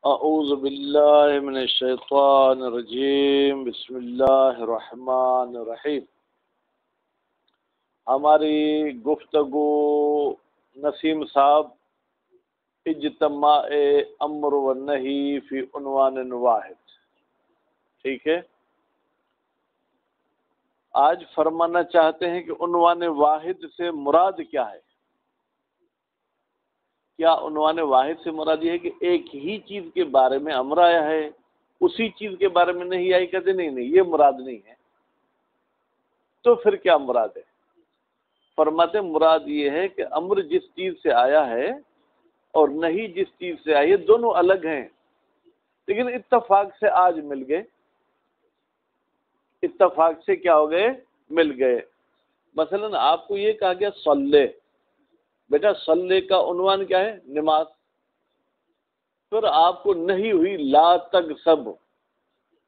اعوذ باللہ من الشیطان الرجیم، بسم اللہ الرحمن الرحیم۔ ہماری گفتگو نسیم صاحب اجتماع امر و نہی فی عنوان واحد، ٹھیک ہے۔ آج فرمانا چاہتے ہیں کہ عنوان واحد سے مراد کیا ہے؟ کیا عنوان واحد سے مراد یہ ہے کہ ایک ہی چیز کے بارے میں امر آیا ہے، اسی چیز کے بارے میں نہیں آئی؟ کہتے نہیں، یہ مراد نہیں ہے۔ تو پھر کیا مراد ہے؟ فرماتے مراد یہ ہے کہ امر جس چیز سے آیا ہے اور نہیں جس چیز سے آئی ہے، دونوں الگ ہیں، لیکن اتفاق سے آج مل گئے۔ اتفاق سے کیا ہو گئے؟ مل گئے۔ مثلا آپ کو یہ کہا گیا صلی، بیٹا صلی کا عنوان کیا ہے؟ نماز۔ پھر آپ کو نہیں ہوئی لا تغصب،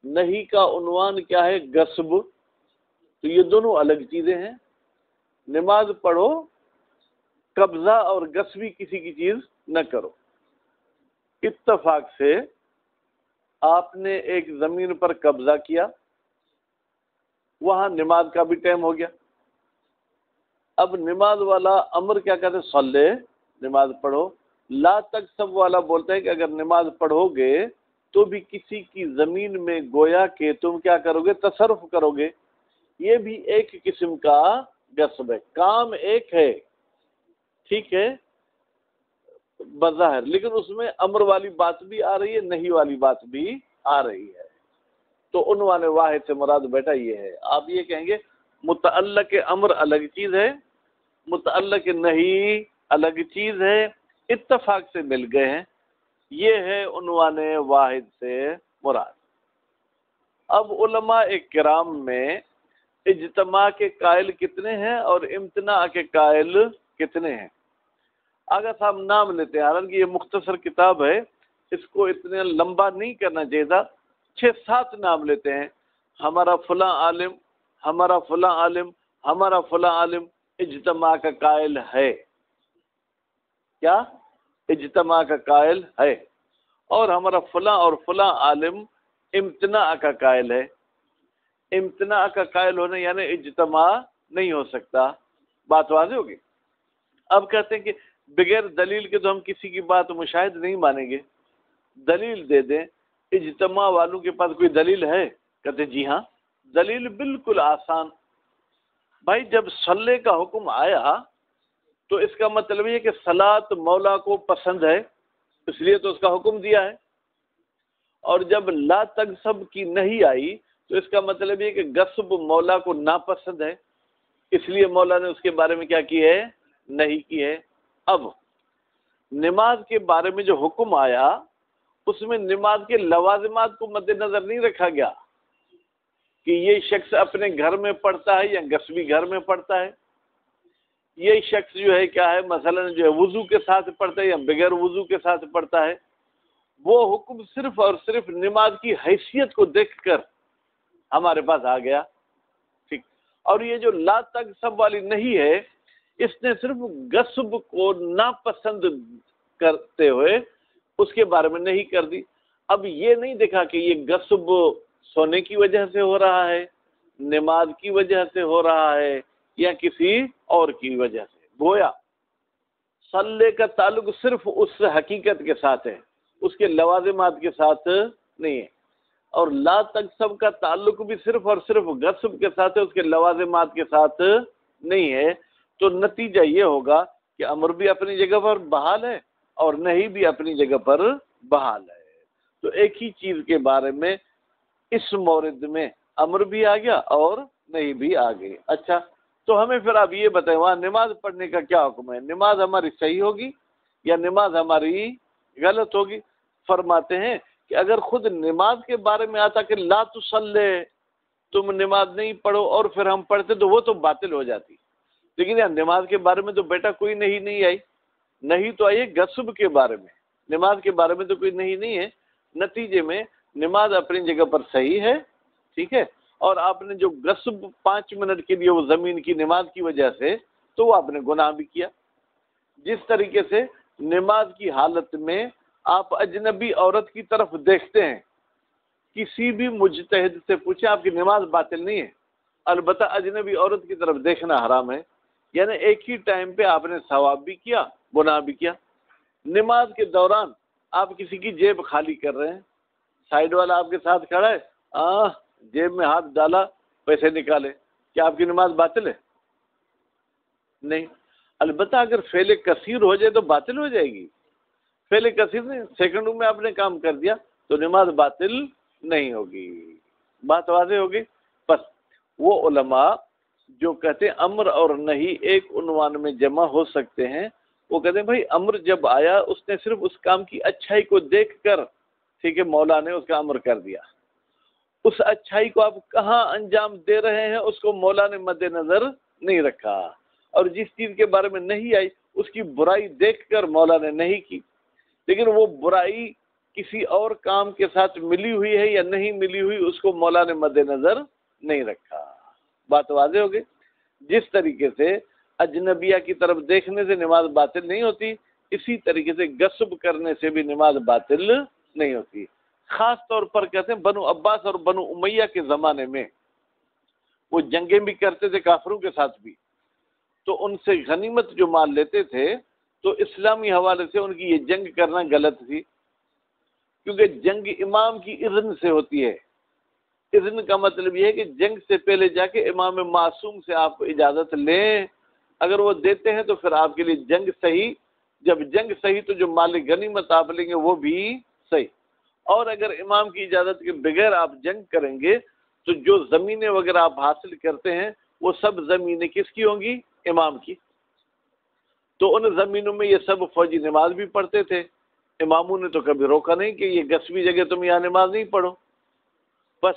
نہیں کا عنوان کیا ہے؟ غصب۔ تو یہ دونوں الگ چیزیں ہیں۔ نماز پڑھو، قبضہ اور غصبی کسی کی چیز نہ کرو۔ اتفاق سے آپ نے ایک زمین پر قبضہ کیا، وہاں نماز کا بھی ٹائم ہو گیا۔ اب نماز والا امر کیا کہتے ہیں؟ صلی، نماز پڑھو۔ لا تغصب والا بولتا ہے کہ اگر نماز پڑھو گے تو بھی کسی کی زمین میں گویا کہ تم کیا کرو گے؟ تصرف کرو گے۔ یہ بھی ایک قسم کا غصب ہے، کام ایک ہے، ٹھیک ہے بظاہر، لیکن اس میں امر والی بات بھی آ رہی ہے، نہیں والی بات بھی آ رہی ہے۔ تو عنوان واحد سے مراد بیٹا یہ ہے۔ آپ یہ کہیں گے متعلق امر الگ چیز ہے، متعلق نہیں الگ چیز ہے، اتفاق سے مل گئے ہیں، یہ ہے عنوان واحد سے مراد۔ اب علماء کرام میں اجتماع کے قائل کتنے ہیں اور امتناع کے قائل کتنے ہیں؟ اگر صاحب نام لیتے ہیں، حالانکہ یہ مختصر کتاب ہے، اس کو اتنا لمبا نہیں کرنا چاہیے تھا، 6-7 نام لیتے ہیں، ہمارا فلاں عالم، ہمارا فلاں عالم، ہمارا فلاں عالم اجتماع کا قائل ہے۔ کیا؟ اجتماع کا قائل ہے۔ اور ہمارا فلاں اور فلاں عالم امتناع کا قائل ہے۔ امتناع کا قائل ہونا یعنی اجتماع نہیں ہو سکتا۔ بات واضح ہوگی؟ اب کہتے ہیں کہ بغیر دلیل کے تو ہم کسی کی بات مشاہد نہیں مانیں گے، دلیل دے دیں۔ اجتماع والوں کے پاس کوئی دلیل ہے؟ کہتے جی ہاں، دلیل بالکل آسان۔ بھائی جب صلی کا حکم آیا تو اس کا مطلب یہ کہ صلاۃ مولا کو پسند ہے، اس لیے تو اس کا حکم دیا ہے۔ اور جب لا تغصب کی نہیں آئی تو اس کا مطلب یہ کہ غصب مولا کو ناپسند ہے، اس لیے مولا نے اس کے بارے میں کیا کی ہے؟ نہیں کی ہے۔ اب نماز کے بارے میں جو حکم آیا اس میں نماز کے لوازمات کو مد نظر نہیں رکھا گیا کہ یہ شخص اپنے گھر میں پڑھتا ہے یا غصبی گھر میں پڑھتا ہے، یہ شخص جو ہے کیا ہے مثلا جو ہے وضو کے ساتھ پڑھتا ہے یا بغیر وضو کے ساتھ پڑھتا ہے۔ وہ حکم صرف اور صرف نماز کی حیثیت کو دیکھ کر ہمارے پاس آ گیا، ٹھیک۔ اور یہ جو لا تغصب والی نہیں ہے، اس نے صرف غصب کو ناپسند کرتے ہوئے اس کے بارے میں نہیں کر دی۔ اب یہ نہیں دیکھا کہ یہ غصب سونے کی وجہ سے ہو رہا ہے، نماز کی وجہ سے ہو رہا ہے یا کسی اور کی وجہ سے۔ گویا صلی کا تعلق صرف اس حقیقت کے ساتھ ہے، اس کے لوازمات کے ساتھ نہیں ہے۔ اور لا تغصب کا تعلق بھی صرف اور صرف غصب کے ساتھ ہے، اس کے لوازمات کے ساتھ نہیں ہے۔ تو نتیجہ یہ ہوگا کہ امر بھی اپنی جگہ پر بحال ہے اور نہیں بھی اپنی جگہ پر بحال ہے۔ تو ایک ہی چیز کے بارے میں اس مورد میں امر بھی آ گیا اور نہیں بھی آ گئی۔ اچھا، تو ہمیں پھر آپ یہ بتائیں وہاں نماز پڑھنے کا کیا حکم ہے؟ نماز ہماری صحیح ہوگی یا نماز ہماری غلط ہوگی؟ فرماتے ہیں کہ اگر خود نماز کے بارے میں آتا کہ لا تصلی، تم نماز نہیں پڑھو، اور پھر ہم پڑھتے تو وہ تو باطل ہو جاتی، لیکن یار نماز کے بارے میں تو بیٹا کوئی نہیں آئی، نہیں تو آئیے غصب کے بارے میں، نماز کے بارے میں تو کوئی نہیں ہے۔ نتیجے میں نماز اپنی جگہ پر صحیح ہے، ٹھیک ہے، اور آپ نے جو غصب 5 منٹ کے لیے وہ زمین کی نماز کی وجہ سے، تو وہ آپ نے گناہ بھی کیا۔ جس طریقے سے نماز کی حالت میں آپ اجنبی عورت کی طرف دیکھتے ہیں، کسی بھی مجتہد سے پوچھیں آپ کی نماز باطل نہیں ہے، البتہ اجنبی عورت کی طرف دیکھنا حرام ہے، یعنی ایک ہی ٹائم پہ آپ نے ثواب بھی کیا، گناہ بھی کیا۔ نماز کے دوران آپ کسی کی جیب خالی کر رہے ہیں، سائیڈ والا آپ کے ساتھ کھڑا ہے، جیب میں ہاتھ ڈالا پیسے نکالے، کیا آپ کی نماز باطل ہے؟ نہیں۔ البتہ اگر فعل کثیر ہو جائے تو باطل ہو جائے گی، فعل کثیر نہیں، سیکنڈوں میں آپ نے کام کر دیا تو نماز باطل نہیں ہوگی۔ بات واضح ہوگی؟ بس وہ علماء جو کہتے ہیں امر اور نہیں ایک عنوان میں جمع ہو سکتے ہیں، وہ کہتے ہیں بھائی امر جب آیا اس نے صرف اس کام کی اچھائی کو دیکھ کر، ٹھیک ہے، مولا نے اس کا امر کر دیا، اس اچھائی کو آپ کہاں انجام دے رہے ہیں اس کو مولا نے مد نظر نہیں رکھا، اور جس چیز کے بارے میں نہیں آئی اس کی برائی دیکھ کر مولا نے نہیں کی، لیکن وہ برائی کسی اور کام کے ساتھ ملی ہوئی ہے یا نہیں ملی ہوئی اس کو مولا نے مد نظر نہیں رکھا۔ بات واضح ہو گئی؟ جس طریقے سے اجنبیہ کی طرف دیکھنے سے نماز باطل نہیں ہوتی، اسی طریقے سے غصب کرنے سے بھی نماز باطل نہیں ہوتی۔ خاص طور پر کہتے ہیں بنو عباس اور بنو امیہ کے زمانے میں وہ جنگیں بھی کرتے تھے کافروں کے ساتھ بھی، تو ان سے غنیمت جو مال لیتے تھے تو اسلامی حوالے سے ان کی یہ جنگ کرنا غلط تھی، کیونکہ جنگ امام کی اذن سے ہوتی ہے۔ اذن کا مطلب یہ ہے کہ جنگ سے پہلے جا کے امام معصوم سے آپ اجازت لیں، اگر وہ دیتے ہیں تو پھر آپ کے لیے جنگ صحیح، جب جنگ صحیح تو جو مال غنیمت آپ لیں گے وہ بھی صحیح، اور اگر امام کی اجازت کے بغیر آپ جنگ کریں گے تو جو زمینیں وغیرہ آپ حاصل کرتے ہیں وہ سب زمینیں کس کی ہوں گی؟ امام کی۔ تو ان زمینوں میں یہ سب فوجی نماز بھی پڑھتے تھے، اماموں نے تو کبھی روکا نہیں کہ یہ غصبی جگہ تم یہاں نماز نہیں پڑھو، بس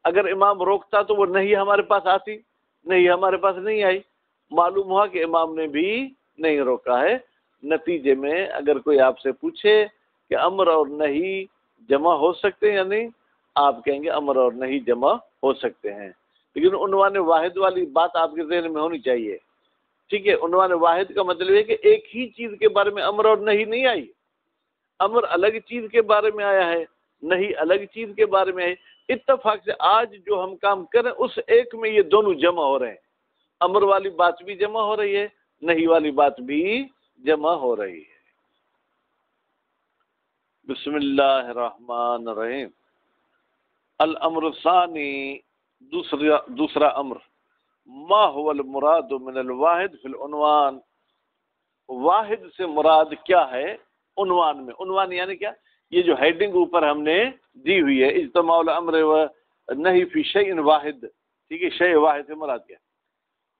اگر امام روکتا تو وہ نہیں ہمارے پاس آتی، نہیں ہمارے پاس نہیں آئی، معلوم ہوا کہ امام نے بھی نہیں روکا ہے۔ نتیجے میں اگر کوئی آپ سے پوچھے کہ امر اور نہیں جمع ہو سکتے ہیں یا نہیں، آپ کہیں گے امر اور نہیں جمع ہو سکتے ہیں، لیکن عنوان واحد والی بات آپ کے ذہن میں ہونی چاہیے، ٹھیک ہے؟ عنوان واحد کا مطلب ہے کہ ایک ہی چیز کے بارے میں امر اور نہیں آئی، امر الگ چیز کے بارے میں آیا ہے، نہیں الگ چیز کے بارے میں ہے، اتفاق سے آج جو ہم کام کریں اس ایک میں یہ دونوں جمع ہو رہے ہیں، امر والی بات بھی جمع ہو رہی ہے، نہیں والی بات بھی جمع ہو رہی ہے۔ بسم اللہ الرحمن الرحیم۔ الامر الثانی، دوسرا امر، ما هو المراد من الواحد فی العنوان، واحد سے مراد کیا ہے عنوان میں؟ عنوان یعنی کیا؟ یہ جو ہیڈنگ اوپر ہم نے دی ہوئی ہے، اجتماع الامر و نہیں فی شیء واحد، ٹھیک ہے، شیء واحد سے مراد کیا؟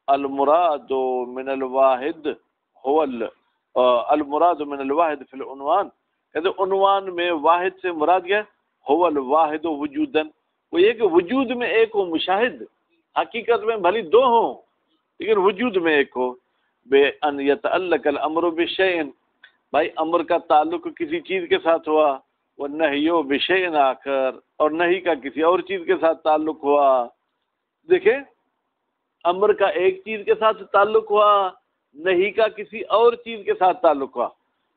المراد من الواحد هو المراد من الواحد فی العنوان، کہتے عنوان میں واحد سے مراد کیا؟ هو الواحد وجوداً، وہ یہ کہ وجود میں ایک ہو، مشاہد، حقیقت میں بھلی دو ہوں لیکن وجود میں ایک ہو۔ بے ان یتعلق الامر بشیء، بھائی امر کا تعلق کسی چیز کے ساتھ ہوا، والنہی بشیء آخر، اور نہیں کا کسی اور چیز کے ساتھ تعلق ہوا۔ دیکھیں، امر کا ایک چیز کے ساتھ تعلق ہوا، نہیں کا کسی اور چیز کے ساتھ تعلق ہوا،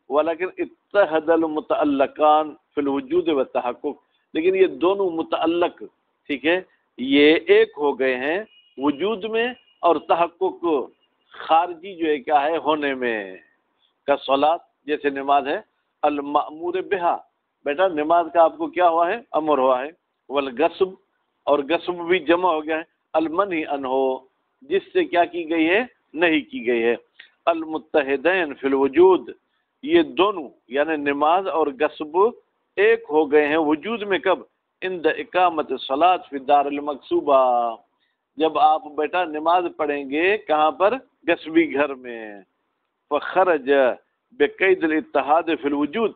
ولیکن اتحد المتعلقان فی الوجود والتحقق، لیکن یہ دونوں متعلق، ٹھیک ہے، یہ ایک ہو گئے ہیں وجود میں اور تحقق خارجی جو ہے کیا ہے ہونے میں، کا صلاۃ، جیسے نماز ہے، المأمور بہا، بیٹا نماز کا آپ کو کیا ہوا ہے؟ امر ہوا ہے، والغصب، اور غصب بھی جمع ہو گیا ہے، المنہی عنہ، جس سے کیا کی گئی ہے؟ نہیں کی گئی ہے، المتحدین فی الوجود، یہ دونوں یعنی نماز اور غصب ایک ہو گئے ہیں وجود میں، کب؟ عند اقامت الصلاۃ فی الدار المقصوبہ، جب آپ بیٹا نماز پڑھیں گے کہاں پر؟ غصبی گھر میں، فخرج بقید الاتحاد فی الوجود،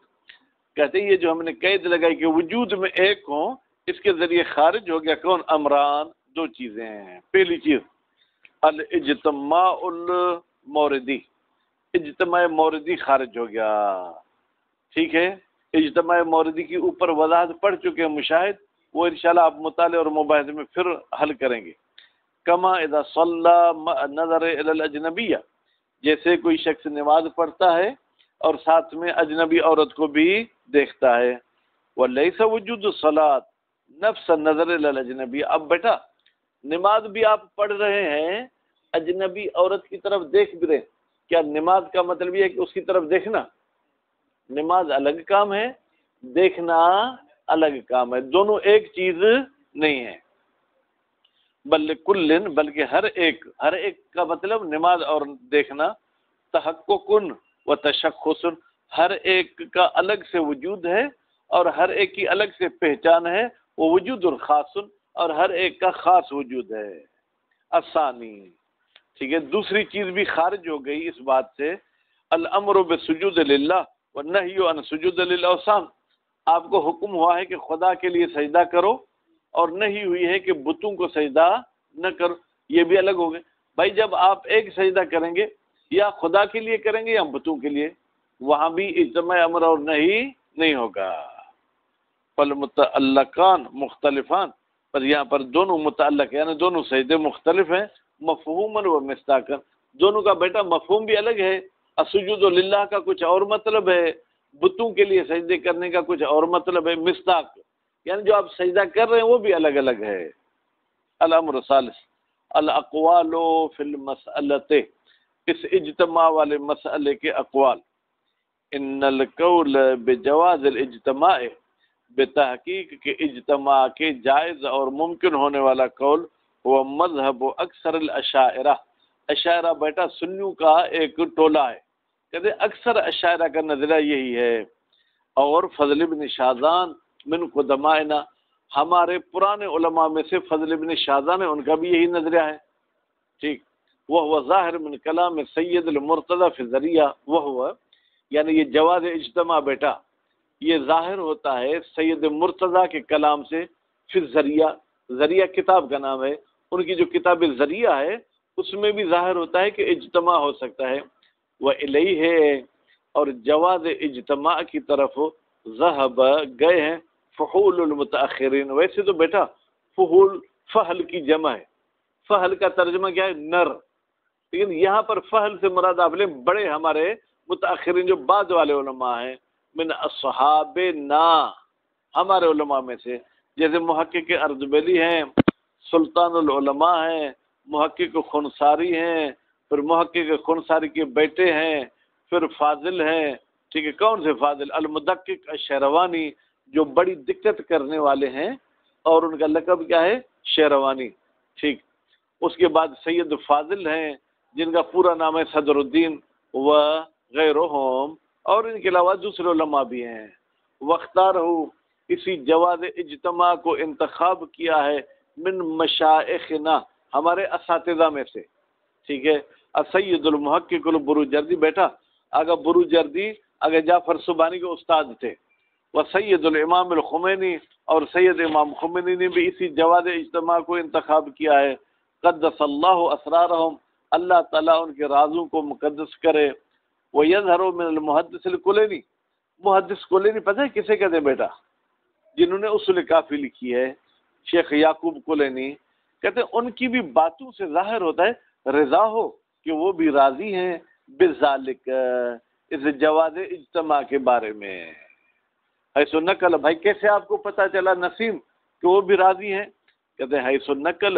کہتے ہیں یہ جو ہم نے قید لگائی کہ وجود میں ایک ہوں، اس کے ذریعے خارج ہو گیا کون؟ امران، دو چیزیں ہیں۔ پہلی چیز الاجتماع الموردی، اجتماع موردی خارج ہو گیا، ٹھیک ہے، اجتماع موردی کی اوپر وضاحت پڑھ چکے ہیں مشاہد، وہ انشاءاللہ آپ مطالعے اور مباحثے میں پھر حل کریں گے۔ کما اذا صلی مع نظر الی الاجنبیہ، جیسے کوئی شخص نماز پڑھتا ہے اور ساتھ میں اجنبی عورت کو بھی دیکھتا ہے۔ وَلَيْسَ وُجُودُ الصَّلَاةِ نَفْسَ النَّظَرِ إِلَى الْأَجْنَبِيِّ، اب بیٹا نماز بھی آپ پڑھ رہے ہیں، اجنبی عورت کی طرف دیکھ بھی رہے، کیا نماز کا مطلب یہ ہے کہ اس کی طرف دیکھنا؟ نماز الگ کام ہے، دیکھنا الگ کام ہے، دونوں ایک چیز نہیں ہے۔ بلکہ ہر ایک کا مطلب نماز اور دیکھنا تحقق و تشخص، ہر ایک کا الگ سے وجود ہے اور ہر ایک کی الگ سے پہچان ہے، وہ وجود الخاص، اور ہر ایک کا خاص وجود ہے۔ الثانی، ٹھیک ہے، دوسری چیز بھی خارج ہو گئی اس بات سے، الامر بسجود للہ والنہی عن سجود للاوثان، آپ کو حکم ہوا ہے کہ خدا کے لیے سجدہ کرو اور نہیں ہوئی ہے کہ بتوں کو سجدہ نہ کرو، یہ بھی الگ ہو گئے۔ بھائی جب آپ ایک سجدہ کریں گے یا خدا کے لیے کریں گے یا بتوں کے لیے، وہاں بھی اجتماع امر اور نہیں ہوگا۔ فالمتعلقان مختلفان، پر یہاں پر دونوں متعلق یعنی دونوں سجدے مختلف ہیں، مفہوماً و مصداقاً، دونوں کا بیٹا مفہوم بھی الگ ہے، السجود للہ کا کچھ اور مطلب ہے، بتوں کے لیے سجدے کرنے کا کچھ اور مطلب ہے، مصداق یعنی جو آپ سجدہ کر رہے ہیں وہ بھی الگ الگ ہے۔ الامر ثالث الاقوال فی المسألۃ، اس اجتماع والے مسئلے کے اقوال، ان القول بجواز الاجتماع، بتحقیق کے اجتماع کے جائز اور ممکن ہونے والا قول، وہ مذہب اکثر الاشاعرہ، اشاعرہ بیٹا سنیوں کا ایک ٹولہ ہے، کہتے اکثر اشاعرہ کا نظریہ یہی ہے، اور فضل بن شاذان من قدمائنا، ہمارے پرانے علماء میں سے فضل بن شاذان ہے، ان کا بھی یہی نظریہ ہے، ٹھیک، وہ ظاہر من کلام سید المرتضی فی الذریعہ، وہ یعنی یہ جواز اجتماع بیٹا یہ ظاہر ہوتا ہے سید مرتضی کے کلام سے، فی الذریعہ، ذریعہ کتاب کا نام ہے، ان کی جو کتاب ذریعہ ہے اس میں بھی ظاہر ہوتا ہے کہ اجتماع ہو سکتا ہے، وہ الیہ ہے، اور جواز اجتماع کی طرف ذہب گئے ہیں فحول المتاخرین، ویسے تو بیٹا فحول فحل کی جمع ہے، فحل کا ترجمہ کیا ہے؟ نر، لیکن یہاں پر فحل سے مراد آپ لیں بڑے ہمارے متاخرین جو بعد والے علماء ہیں، من اصحابنا، ہمارے علماء میں سے، جیسے محقق اردبیلی ہیں، سلطان العلماء ہیں، محقق خنساری ہیں، پھر محقق خنساری کے بیٹے ہیں، پھر فاضل ہیں، ٹھیک ہے، کون سے فاضل؟ المدقق الشہروانی، جو بڑی دقت کرنے والے ہیں اور ان کا لقب کیا ہے؟ شہروانی، ٹھیک، اس کے بعد سید فاضل ہیں جن کا پورا نام ہے صدر الدین و غیرہم، اور ان کے علاوہ دوسرے علماء بھی ہیں۔ واختارہ، اسی جواز اجتماع کو انتخاب کیا ہے من مشائخنا، ہمارے اساتذہ میں سے، ٹھیک ہے، السید المحقق البروجردی، بیٹا اگر بروجردی اگر جعفر سبحانی کے استاد تھے، وہ سید الامام الخمینی، اور سید امام خمینی نے بھی اسی جواز اجتماع کو انتخاب کیا ہے، قدس اللہ اسرارہم، اللہ تعالیٰ ان کے رازوں کو مقدس کرے، وَيَظْهَرُ مِنَ الْمُحَدِّثِ الْكُلَيْنِي، محدث کلینی پتہ ہے کسے کہتے ہیں بیٹا؟ جنہوں نے اصول کافی لکھی ہے، شیخ یعقوب کلینی، کہتے ہیں ان کی بھی باتوں سے ظاہر ہوتا ہے رضا ہو کہ وہ بھی راضی ہیں بذالک، اس جواز اجتماع کے بارے میں۔ حیث نقل، بھائی کیسے آپ کو پتہ چلا نسیم کہ وہ بھی راضی ہیں؟ کہتے ہیں حیث نقل،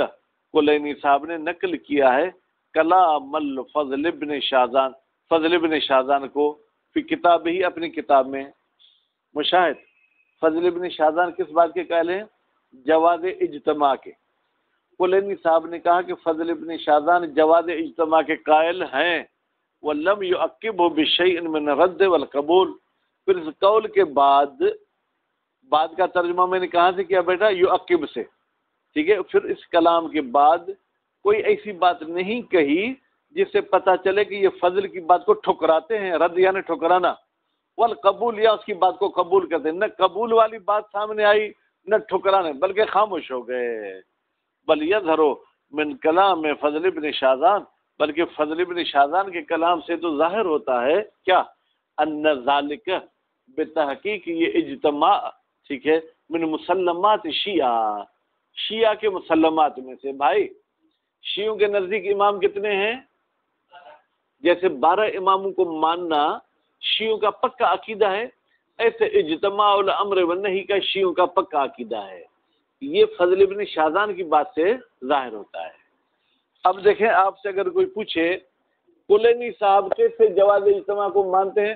کلینی صاحب نے نقل کیا ہے کلام الفضل ابن شاذان، فضل ابن شاذان کو، فی کتاب ہی، اپنی کتاب میں، مشاہد، فضل ابن شاذان کس بات کے قائل ہیں؟ جواز اجتماع کے۔ کلینی صاحب نے کہا کہ فضل ابن شاذان جواز اجتماع کے قائل ہیں، وَلَمْ يُعَقِّبْهُ بِشَيْءٍ مِّنَ الرَّدِّ وَالْقَبُولِ، پھر اس قول کے بعد کا ترجمہ میں نے کہاں سے کیا بیٹا؟ یعقب سے، ٹھیک ہے، پھر اس کلام کے بعد کوئی ایسی بات نہیں کہی جس سے پتہ چلے کہ یہ فضل کی بات کو ٹھکراتے ہیں، رد یعنی ٹھکرانا، والقبول یا اس کی بات کو قبول کرتے ہیں، نہ قبول والی بات سامنے آئی نہ ٹھکرانے، بلکہ خاموش ہو گئے۔ بل یظہر من کلام فضل ابن شاذان، بلکہ فضل ابن شاذان کے کلام سے تو ظاہر ہوتا ہے کیا؟ ان ذالک، بتحقیق یہ اجتماع، ٹھیک ہے، من مسلمات شیعہ، شیعہ کے مسلمات میں سے۔ بھائی شیعوں کے نزدیک امام کتنے ہیں؟ جیسے 12 اماموں کو ماننا شیعوں کا پکا عقیدہ ہے، ایسے اجتماع الامر والنہی کا شیعوں کا پکا عقیدہ ہے۔ یہ فضل ابن شاذان کی بات سے ظاہر ہوتا ہے۔ اب دیکھیں، آپ سے اگر کوئی پوچھے کلینی صاحب کیسے جواز اجتماع کو مانتے ہیں،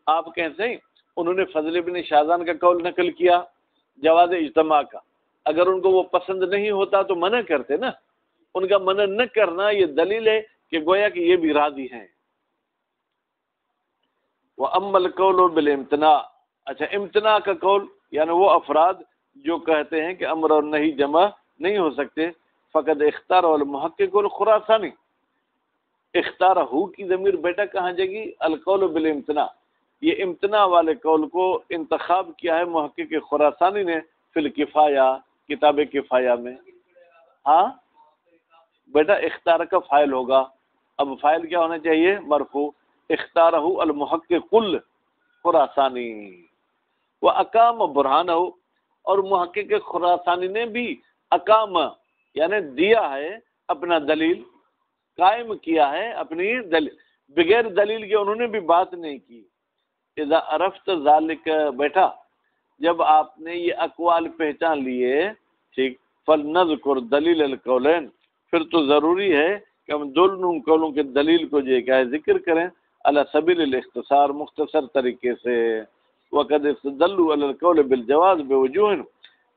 آپ کہتے ہیں انہوں نے فضل ابن شاذان کا قول نقل کیا جواز اجتماع کا، اگر ان کو وہ پسند نہیں ہوتا تو منع کرتے نا، ان کا منع نہ کرنا یہ دلیل ہے کہ گویا کہ یہ بھی راضی ہیں۔ وَأَمَّا الْقَوْلُ بِالْإِمْتِنَاعِ، اچھا امتناع کا قول یعنی وہ افراد جو کہتے ہیں کہ امر اور نہیں جمع نہیں ہو سکتے، فقد اختار المحقق الخراسانی، اختارہ کی ضمیر بیٹا کہاں جائے گی؟ القول بالامتناع، یہ امتناع والے قول کو انتخاب کیا ہے محقق خراسانی نے فی الکفایہ، کتاب کفایہ میں۔ ہاں بیٹا اختار کا فاعل ہوگا، اب فاعل کیا ہونا چاہیے؟ مرفوع، اختارہ المحقق الخراسانی واقام برہانہ، اور محقق خراسانی نے بھی اقام یعنی دیا ہے اپنا دلیل، قائم کیا ہے اپنی دلیل، بغیر دلیل کے انہوں نے بھی بات نہیں کی۔ اذا عرفت ذالک، بیٹا جب آپ نے یہ اقوال پہچان لیے، ٹھیک، فلنذکر دلیل القولین، پھر تو ضروری ہے کہ ہم دونوں قولوں کے دلیل کو جو کیا ہے ذکر کریں، علی سبیل الاختصار، مختصر طریقے سے۔ وقد استدلوا علی القول بالجواز بوجوہ،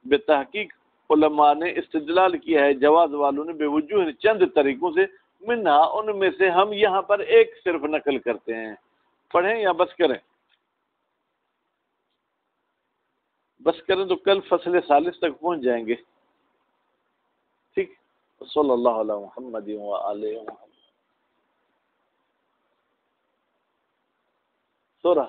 بتحقیق علماء نے استدلال کیا ہے جواز والوں نے بوجوہ چند طریقوں سے، منہا ان میں سے ہم یہاں پر ایک صرف نقل کرتے ہیں۔ پڑھیں یا بس کریں؟ بس کریں تو کل فصل ثالث تک پہنچ جائیں گے، ٹھیک۔ صلی اللہ علیہ محمد وآلہ محمد۔ سورہ